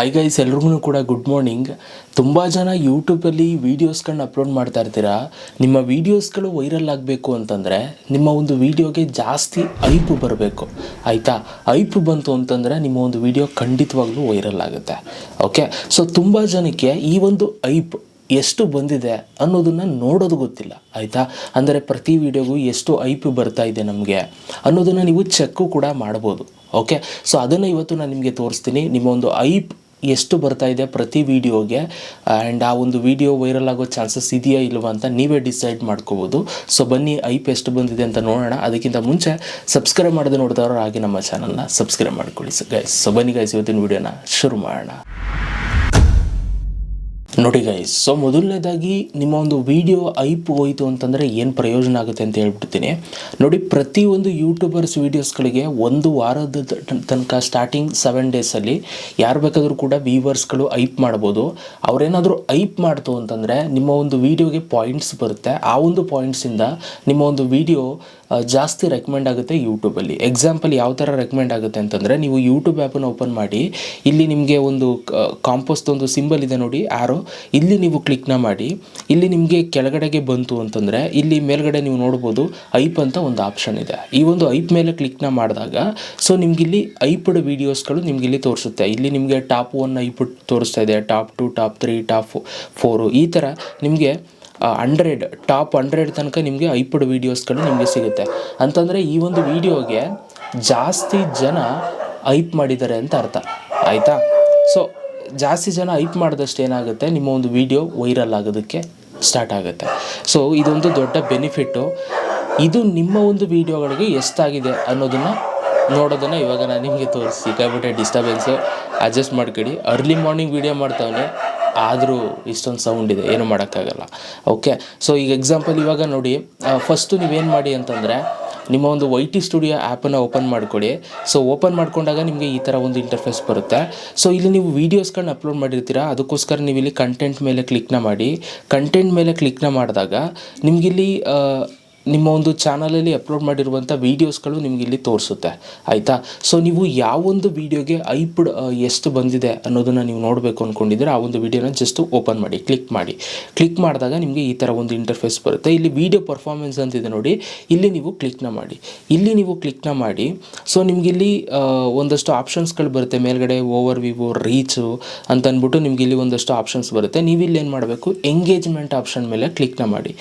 Hi guys, ಎಲ್ರಿಗೂ ಕೂಡ good morning. ತುಂಬ ಜನ ಯೂಟ್ಯೂಬಲ್ಲಿ ವೀಡಿಯೋಸ್ಗಳನ್ನ ಅಪ್ಲೋಡ್ ಮಾಡ್ತಾ ಇರ್ತೀರಾ. ನಿಮ್ಮ ವೀಡಿಯೋಸ್ಗಳು ವೈರಲ್ ಆಗಬೇಕು ಅಂತಂದರೆ ನಿಮ್ಮ ಒಂದು ವೀಡಿಯೋಗೆ ಜಾಸ್ತಿ ಐಪ್ ಬರಬೇಕು, ಆಯಿತಾ. ಐಪ್ ಬಂತು ಅಂತಂದರೆ ನಿಮ್ಮ ಒಂದು ವೀಡಿಯೋ ಖಂಡಿತವಾಗ್ಲೂ ವೈರಲ್ ಆಗುತ್ತೆ. ಓಕೆ, ಸೊ ತುಂಬ ಜನಕ್ಕೆ ಈ ಒಂದು ಐಪ್ ಎಷ್ಟು ಬಂದಿದೆ ಅನ್ನೋದನ್ನು ನೋಡೋದು ಗೊತ್ತಿಲ್ಲ, ಆಯಿತಾ. ಅಂದರೆ ಪ್ರತಿ ವೀಡಿಯೋಗೂ ಎಷ್ಟು ಐಪ್ ಬರ್ತಾ ಇದೆ ನಮಗೆ ಅನ್ನೋದನ್ನು ನೀವು ಚೆಕ್ಕು ಕೂಡ ಮಾಡ್ಬೋದು. ಓಕೆ, ಸೊ ಅದನ್ನು ಇವತ್ತು ನಾನು ನಿಮಗೆ ತೋರಿಸ್ತೀನಿ. ನಿಮ್ಮ ಒಂದು ಐಪ್ ಎಷ್ಟು ಬರ್ತಾ ಇದೆ ಪ್ರತಿ ವೀಡಿಯೋಗೆ, ಆ್ಯಂಡ್ ಆ ಒಂದು ವೀಡಿಯೋ ವೈರಲ್ ಆಗೋ ಚಾನ್ಸಸ್ ಇದೆಯಾ ಇಲ್ವಾ ಅಂತ ನೀವೇ ಡಿಸೈಡ್ ಮಾಡ್ಕೋಬೋದು. ಸೊ ಬನ್ನಿ ಐಪ್ ಎಷ್ಟು ಬಂದಿದೆ ಅಂತ ನೋಡೋಣ. ಅದಕ್ಕಿಂತ ಮುಂಚೆ ಸಬ್ಸ್ಕ್ರೈಬ್ ಮಾಡದೆ ನೋಡಿದವರು ಹಾಗೆ ನಮ್ಮ ಚಾನಲ್ನ ಸಬ್ಸ್ಕ್ರೈಬ್ ಮಾಡ್ಕೊಳ್ಳಿ ಗೈಸ್. ಸೊ ಬನ್ನಿ ಗೈಸ್, ಇವತ್ತಿನ ವೀಡಿಯೋನ ಶುರು ಮಾಡೋಣ. ನೋಡಿ ಗೈಸ್, ಸೊ ಮೊದಲನೇದಾಗಿ ನಿಮ್ಮ ಒಂದು ವಿಡಿಯೋ ಐಪ್ ಹೋಯಿತು ಅಂತಂದರೆ ಏನು ಪ್ರಯೋಜನ ಆಗುತ್ತೆ ಅಂತ ಹೇಳ್ಬಿಡ್ತೀನಿ. ನೋಡಿ, ಪ್ರತಿಯೊಂದು ಯೂಟ್ಯೂಬರ್ಸ್ ವೀಡಿಯೋಸ್ಗಳಿಗೆ ಒಂದು ವಾರದ ತನಕ ಸ್ಟಾರ್ಟಿಂಗ್ 7 ಡೇಸಲ್ಲಿ ಯಾರು ಬೇಕಾದರೂ ಕೂಡ ವ್ಯೂವರ್ಸ್ಗಳು ಐಪ್ ಮಾಡ್ಬೋದು. ಅವರೇನಾದರೂ ಐಪ್ ಮಾಡ್ತು ಅಂತಂದರೆ ನಿಮ್ಮ ಒಂದು ವೀಡಿಯೋಗೆ ಪಾಯಿಂಟ್ಸ್ ಬರುತ್ತೆ. ಆ ಒಂದು ಪಾಯಿಂಟ್ಸಿಂದ ನಿಮ್ಮ ಒಂದು ವೀಡಿಯೋ ಜಾಸ್ತಿ ರೆಕಮೆಂಡ್ ಆಗುತ್ತೆ ಯೂಟ್ಯೂಬಲ್ಲಿ. ಎಕ್ಸಾಂಪಲ್ ಯಾವ ಥರ ರೆಕಮೆಂಡ್ ಆಗುತ್ತೆ ಅಂತಂದರೆ, ನೀವು ಯೂಟ್ಯೂಬ್ ಆ್ಯಪನ್ನು ಓಪನ್ ಮಾಡಿ, ಇಲ್ಲಿ ನಿಮಗೆ ಒಂದು ಕಾಂಪೋಸ್ಟ್ ಒಂದು ಸಿಂಬಲ್ ಇದೆ ನೋಡಿ, ಆರೋ, ಇಲ್ಲಿ ನೀವು ಕ್ಲಿಕ್ನ ಮಾಡಿ. ಇಲ್ಲಿ ನಿಮಗೆ ಕೆಳಗಡೆಗೆ ಬಂತು ಅಂತಂದರೆ ಇಲ್ಲಿ ಮೇಲ್ಗಡೆ ನೀವು ನೋಡ್ಬೋದು ಐಪ್ ಅಂತ ಒಂದು ಆಪ್ಷನ್ ಇದೆ. ಈ ಒಂದು ಐಪ್ ಮೇಲೆ ಕ್ಲಿಕ್ನ ಮಾಡಿದಾಗ ಸೊ ನಿಮಗಿಲ್ಲಿ ಐಪ್ಡ್ ವೀಡಿಯೋಸ್ಗಳು ನಿಮಗಿಲ್ಲಿ ತೋರಿಸುತ್ತೆ. ಇಲ್ಲಿ ನಿಮಗೆ ಟಾಪ್ 1 ಐಪ್ ತೋರಿಸ್ತಾ ಇದೆ, ಟಾಪ್ 2, ಟಾಪ್ 3, ಟಾಪ್ 4, ಈ ಥರ ನಿಮಗೆ 100 ಟಾಪ್ 100 ತನಕ ನಿಮಗೆ ಐಪ್ಡ್ ವೀಡಿಯೋಸ್ಗಳು ನಿಮಗೆ ಸಿಗುತ್ತೆ. ಅಂತಂದರೆ ಈ ಒಂದು ವೀಡಿಯೋಗೆ ಜಾಸ್ತಿ ಜನ ಐಪ್ ಮಾಡಿದ್ದಾರೆ ಅಂತ ಅರ್ಥ, ಆಯಿತಾ. ಸೊ ಜಾಸ್ತಿ ಜನ ಐಪ್ ಮಾಡಿದಷ್ಟು ಏನಾಗುತ್ತೆ, ನಿಮ್ಮ ಒಂದು ವೀಡಿಯೋ ವೈರಲ್ ಆಗೋದಕ್ಕೆ ಸ್ಟಾರ್ಟ್ ಆಗುತ್ತೆ. ಸೊ ಇದೊಂದು ದೊಡ್ಡ ಬೆನಿಫಿಟ್ಟು. ಇದು ನಿಮ್ಮ ಒಂದು ವೀಡಿಯೋಗಳಿಗೆ ಎಷ್ಟಾಗಿದೆ ಅನ್ನೋದನ್ನು ನೋಡೋದನ್ನು ಇವಾಗ ನಾನು ನಿಮಗೆ ತೋರಿಸಿ. ಸಿಕ್ಕಾಬಿಟ್ಟೆ ಡಿಸ್ಟರ್ಬೆನ್ಸು, ಅಡ್ಜಸ್ಟ್ ಮಾಡ್ಕೊಳ್ಳಿ. ಅರ್ಲಿ ಮಾರ್ನಿಂಗ್ ವೀಡಿಯೋ ಮಾಡ್ತಾವನೆ, ಆದರೂ ಇಷ್ಟೊಂದು ಸೌಂಡ್ ಇದೆ, ಏನೂ ಮಾಡೋಕ್ಕಾಗಲ್ಲ. ಓಕೆ, ಸೊ ಈಗ ಎಕ್ಸಾಂಪಲ್ ಇವಾಗ ನೋಡಿ, ಫಸ್ಟು ನೀವೇನು ಮಾಡಿ ಅಂತಂದರೆ ನಿಮ್ಮ ಒಂದು YT ಸ್ಟುಡಿಯೋ ಆ್ಯಪನ್ನು ಓಪನ್ ಮಾಡ್ಕೊಳ್ಳಿ. ಸೊ ಓಪನ್ ಮಾಡ್ಕೊಂಡಾಗ ನಿಮಗೆ ಈ ಥರ ಒಂದು ಇಂಟರ್ಫೇಸ್ ಬರುತ್ತೆ. ಸೊ ಇಲ್ಲಿ ನೀವು ವೀಡಿಯೋಸ್ಗಳನ್ನ ಅಪ್ಲೋಡ್ ಮಾಡಿರ್ತೀರಾ, ಅದಕ್ಕೋಸ್ಕರ ನೀವು ಇಲ್ಲಿ ಕಂಟೆಂಟ್ ಮೇಲೆ ಕ್ಲಿಕ್ನ ಮಾಡಿ. ಕಂಟೆಂಟ್ ಮೇಲೆ ಕ್ಲಿಕ್ನ ಮಾಡಿದಾಗ ನಿಮಗಿಲ್ಲಿ ನಿಮ್ಮ ಒಂದು ಚಾನಲಲ್ಲಿ ಅಪ್ಲೋಡ್ ಮಾಡಿರುವಂಥ ವೀಡಿಯೋಸ್ಗಳು ನಿಮಗಿಲ್ಲಿ ತೋರಿಸುತ್ತೆ, ಆಯಿತಾ. ಸೊ ನೀವು ಯಾವೊಂದು ವೀಡಿಯೋಗೆ ಐಪ್ಡ್ ಎಷ್ಟು ಬಂದಿದೆ ಅನ್ನೋದನ್ನು ನೀವು ನೋಡಬೇಕು ಅಂದ್ಕೊಂಡಿದ್ದೀರ, ಆ ಒಂದು ವೀಡಿಯೋನ ಜಸ್ಟ್ ಓಪನ್ ಮಾಡಿ, ಕ್ಲಿಕ್ ಮಾಡಿ. ಕ್ಲಿಕ್ ಮಾಡಿದಾಗ ನಿಮಗೆ ಈ ಥರ ಒಂದು ಇಂಟರ್ಫೇಸ್ ಬರುತ್ತೆ. ಇಲ್ಲಿ ವೀಡಿಯೋ ಪರ್ಫಾರ್ಮೆನ್ಸ್ ಅಂತಿದೆ ನೋಡಿ, ಇಲ್ಲಿ ನೀವು ಕ್ಲಿಕ್ನ ಮಾಡಿ. ಇಲ್ಲಿ ನೀವು ಕ್ಲಿಕ್ನ ಮಾಡಿ ಸೊ ನಿಮಗಿಲ್ಲಿ ಒಂದಷ್ಟು ಆಪ್ಷನ್ಸ್ಗಳು ಬರುತ್ತೆ. ಮೇಲ್ಗಡೆ ಓವರ್ ವ್ಯೂ, ರೀಚು ಅಂತ ಅಂದ್ಬಿಟ್ಟು ನಿಮಗಿಲ್ಲಿ ಒಂದಷ್ಟು ಆಪ್ಷನ್ಸ್ ಬರುತ್ತೆ. ನೀವಿಲ್ಲಿ ಏನು ಮಾಡಬೇಕು, ಎಂಗೇಜ್ಮೆಂಟ್ ಆಪ್ಷನ್ ಮೇಲೆ ಕ್ಲಿಕ್ನ ಮಾಡಿ.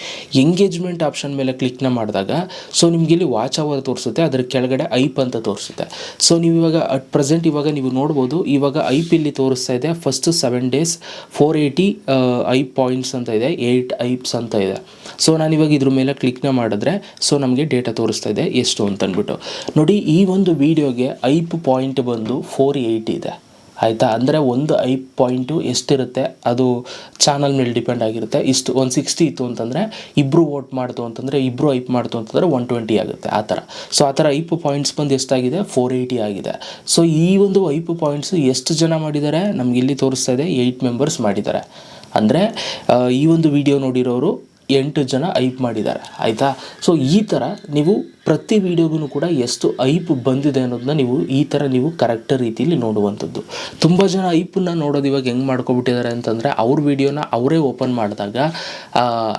ಎಂಗೇಜ್ಮೆಂಟ್ ಆಪ್ಷನ್ ಮೇಲೆ ಕ್ಲಿಕ್ನ ಮಾಡಿದಾಗ ಸೊ ನಿಮ್ಗೆ ಇಲ್ಲಿ ವಾಚ್ ಅವರ್ ತೋರಿಸುತ್ತೆ, ಅದರ ಕೆಳಗಡೆ ಐಪ್ ಅಂತ ತೋರಿಸುತ್ತೆ. ಸೊ ನೀವು ಇವಾಗ ಅಟ್ ಪ್ರೆಸೆಂಟ್ ಇವಾಗ ನೀವು ನೋಡ್ಬೋದು, ಇವಾಗ ಐಪ್ ಇಲ್ಲಿ ತೋರಿಸ್ತಾ ಇದೆ. ಫಸ್ಟ್ 7 ಡೇಸ್ 480 ಐಪ್ ಪಾಯಿಂಟ್ಸ್ ಅಂತ ಇದೆ, 8 ಐಪ್ಸ್ ಅಂತ ಇದೆ. ಸೊ ನಾನಿವಾಗ ಇದ್ರ ಮೇಲೆ ಕ್ಲಿಕ್ನ ಮಾಡಿದ್ರೆ ಸೊ ನಮಗೆ ಡೇಟಾ ತೋರಿಸ್ತಾ ಇದೆ ಎಷ್ಟು ಅಂತ ಅಂದ್ಬಿಟ್ಟು. ನೋಡಿ, ಈ ಒಂದು ವೀಡಿಯೋಗೆ ಐಪ್ ಪಾಯಿಂಟ್ ಬಂದು 480 ಇದೆ, ಆಯಿತಾ. ಅಂದರೆ ಒಂದು ಐಪ್ ಪಾಯಿಂಟು ಎಷ್ಟಿರುತ್ತೆ ಅದು ಚಾನಲ್ ಮೇಲೆ ಡಿಪೆಂಡ್ ಆಗಿರುತ್ತೆ. ಇಷ್ಟು 160 ಇತ್ತು ಅಂತಂದರೆ, ಇಬ್ಬರು ವೋಟ್ ಮಾಡ್ತು ಅಂತಂದರೆ, ಇಬ್ಬರು ಐಪ್ ಮಾಡ್ತು ಅಂತಂದರೆ 120 ಆಗುತ್ತೆ, ಆ ಥರ. ಸೊ ಆ ಥರ ಐಪ್ ಪಾಯಿಂಟ್ಸ್ ಬಂದು ಎಷ್ಟಾಗಿದೆ, 480 ಆಗಿದೆ. ಸೊ ಈ ಒಂದು ಐಪ್ ಪಾಯಿಂಟ್ಸು ಎಷ್ಟು ಜನ ಮಾಡಿದ್ದಾರೆ ನಮ್ಗೆ ಇಲ್ಲಿ ತೋರಿಸ್ತಾ ಇದೆ, 8 ಮೆಂಬರ್ಸ್ ಮಾಡಿದ್ದಾರೆ. ಅಂದರೆ ಈ ಒಂದು ವಿಡಿಯೋ ನೋಡಿರೋರು 8 ಜನ ಐಪ್ ಮಾಡಿದ್ದಾರೆ, ಆಯಿತಾ. ಸೊ ಈ ಥರ ನೀವು ಪ್ರತಿ ವೀಡಿಯೋಗೂ ಕೂಡ ಎಷ್ಟು ಐಪ್ ಬಂದಿದೆ ಅನ್ನೋದನ್ನ ನೀವು ಈ ಥರ ನೀವು ಕರೆಕ್ಟ್ ರೀತಿಯಲ್ಲಿ ನೋಡುವಂಥದ್ದು. ತುಂಬ ಜನ ಐಪನ್ನ ನೋಡೋದು ಇವಾಗ ಹೆಂಗೆ ಮಾಡ್ಕೊಬಿಟ್ಟಿದ್ದಾರೆ ಅಂತಂದರೆ, ಅವ್ರ ವೀಡಿಯೋನ ಅವರೇ ಓಪನ್ ಮಾಡಿದಾಗ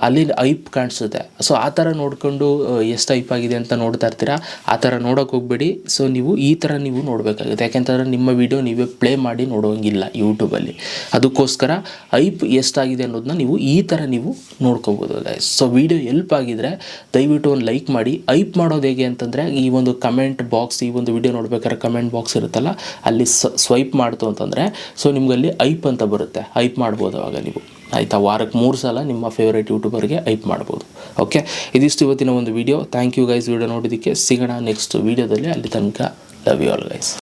ಅಲ್ಲಿ ಐಪ್ ಕಾಣಿಸುತ್ತೆ. ಸೊ ಆ ಥರ ನೋಡಿಕೊಂಡು ಎಷ್ಟು ಐಪ್ ಆಗಿದೆ ಅಂತ ನೋಡ್ತಾ ಇರ್ತೀರಾ. ಆ ಥರ ನೋಡೋಕೆ ಹೋಗಬೇಡಿ. ಸೊ ನೀವು ಈ ಥರ ನೀವು ನೋಡಬೇಕಾಗುತ್ತೆ. ಯಾಕೆಂತಂದರೆ ನಿಮ್ಮ ವೀಡಿಯೋ ನೀವೇ ಪ್ಲೇ ಮಾಡಿ ನೋಡೋಂಗಿಲ್ಲ ಯೂಟ್ಯೂಬಲ್ಲಿ. ಅದಕ್ಕೋಸ್ಕರ ಐಪ್ ಎಷ್ಟಾಗಿದೆ ಅನ್ನೋದನ್ನ ನೀವು ಈ ಥರ ನೀವು ನೋಡ್ಕೋಬೋದು ಗೈಸ್. ಸೊ ವೀಡಿಯೋ ಹೆಲ್ಪ್ ಆಗಿದ್ರೆ ದಯವಿಟ್ಟು ಒಂದು ಲೈಕ್ ಮಾಡಿ. ಐಪ್ ಮಾಡೋದು ಹೇಗೆ ಅಂತಂದರೆ, ಈ ಒಂದು ಕಮೆಂಟ್ ಬಾಕ್ಸ್, ಈ ಒಂದು ವಿಡಿಯೋ ನೋಡ್ಬೇಕಾದ್ರೆ ಕಮೆಂಟ್ ಬಾಕ್ಸ್ ಇರುತ್ತಲ್ಲ, ಅಲ್ಲಿ ಸ್ವೈಪ್ ಮಾಡ್ತು ಅಂತಂದರೆ ಸೊ ನಿಮಗಲ್ಲಿ ಐಪ್ ಅಂತ ಬರುತ್ತೆ. ಐಪ್ ಮಾಡ್ಬೋದು ಅವಾಗ ನೀವು, ಆಯಿತಾ. ವಾರಕ್ಕೆ 3 ಸಲ ನಿಮ್ಮ ಫೇವ್ರೇಟ್ ಯೂಟ್ಯೂಬರ್ಗೆ ಐಪ್ ಮಾಡ್ಬೋದು. ಓಕೆ, ಇದಿಷ್ಟು ಇವತ್ತಿನ ಒಂದು video. Thank you guys, video ನೋಡೋದಕ್ಕೆ. ಸಿಗೋಣ ನೆಕ್ಸ್ಟ್ ವೀಡಿಯೋದಲ್ಲಿ. ಅಲ್ಲಿ ತನಕ ಲವ್ ಯು ಆಲ್ ಗೈಸ್.